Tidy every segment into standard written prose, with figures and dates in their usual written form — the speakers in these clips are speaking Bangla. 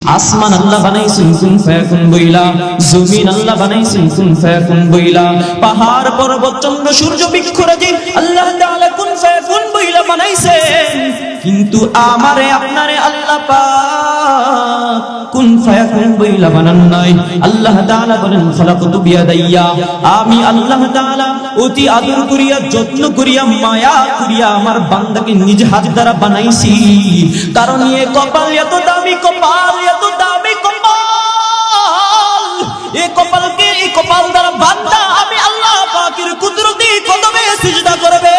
আসমান আল্লাহ বানাইছেন কুন ফায়াকুন বইলা, জমিন আল্লাহ বানাইছেন কুন ফায়াকুন বইলা, পাহাড় পর্বত চন্দ্র সূর্য বৃক্ষরাজি আল্লাহ তাআলা কুন ফায়াকুন বইলা বানাইছেন। কিন্তু আমারে আপনারে আল্লাহ পাক কুন ফায়াকুন বইলা বানান নাই। আল্লাহ তাআলা বলেন খলাকতু বিয়াদাইয়া, আমি আল্লাহ তাআলা অতি আদর করিয়া যত্ন করিয়া মায়া করিয়া আমার বান্দাকে নিজ হাত দ্বারা বানাইছি। কারণ এই কপাল এত দামি কপাল, এত দামি কপাল, এই কপালকে এই কপাল দ্বারা বান্দা আমি আল্লাহ পাকের কুদরতি কদমে সিজদা করবে।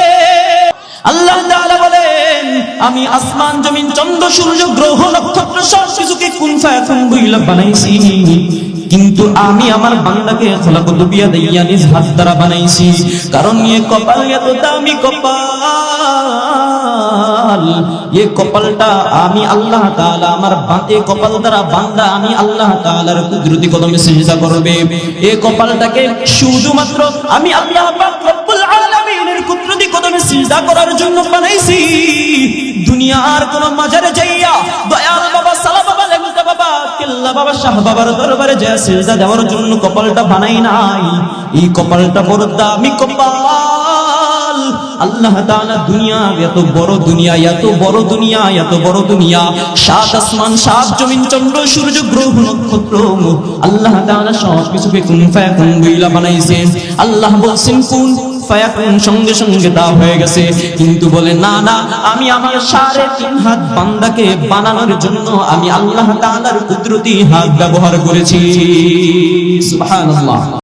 আল্লাহ তাআলা বলেন আমি আসমান জমিন চন্দ্র সূর্য গ্রহ নক্ষত্র সব কিছুকে কুন ফায়াকুন বইলা বানাইছি। কিন্তু আমি আমার বান্দাকে খলাকতু বিয়াদাইয়া নিজ হাত দ্বারা বানাইছি। কারণ এই কপাল এত দামি কপাল, এই কপালটা আমি আল্লাহ তাআলা আমার বাঁধে কপাল দ্বারা বান্দা আমি আল্লাহ তাআলার কুদরতি কদমে সিজদা করবে। এই কপালটাকে শুধুমাত্র আমি আল্লাহ পাক রব্বুল আলামিনের কুদরতি কদমে সিজদা করার জন্য বানাইছি। দুনিয়ার কোন মাজারে যাইয়া দয়াল বাবা সালা বাবা লেগুতা বাবা কেল্লা বাবা শাহ বাবার দরবারে যায় সিজদা দেওয়ার জন্য কপালটা বানাই নাই। এই কপালটা বড় দামি কপাল। আল্লাহ তাআলা দুনিয়া এত বড় দুনিয়া, এত বড় দুনিয়া, এত বড় দুনিয়া, সাত আসমান সাত জমিন চন্দ্র সূর্য গ্রহ নক্ষত্র আল্লাহ তাআলা সব কিছুকে কুন ফায়াকুন বইলা বানাইছেন। আল্লাহ বলছেন কুন ফায়াকুন, সঙ্গে সঙ্গে তা হয়ে গেছে। কিন্তু বলে না না, আমি আমার 3.5 হাত বান্দাকে বানানোর জন্য আমি আল্লাহ তাআলার কুদরতি হাত ব্যবহার করেছি। সুবহানাল্লাহ।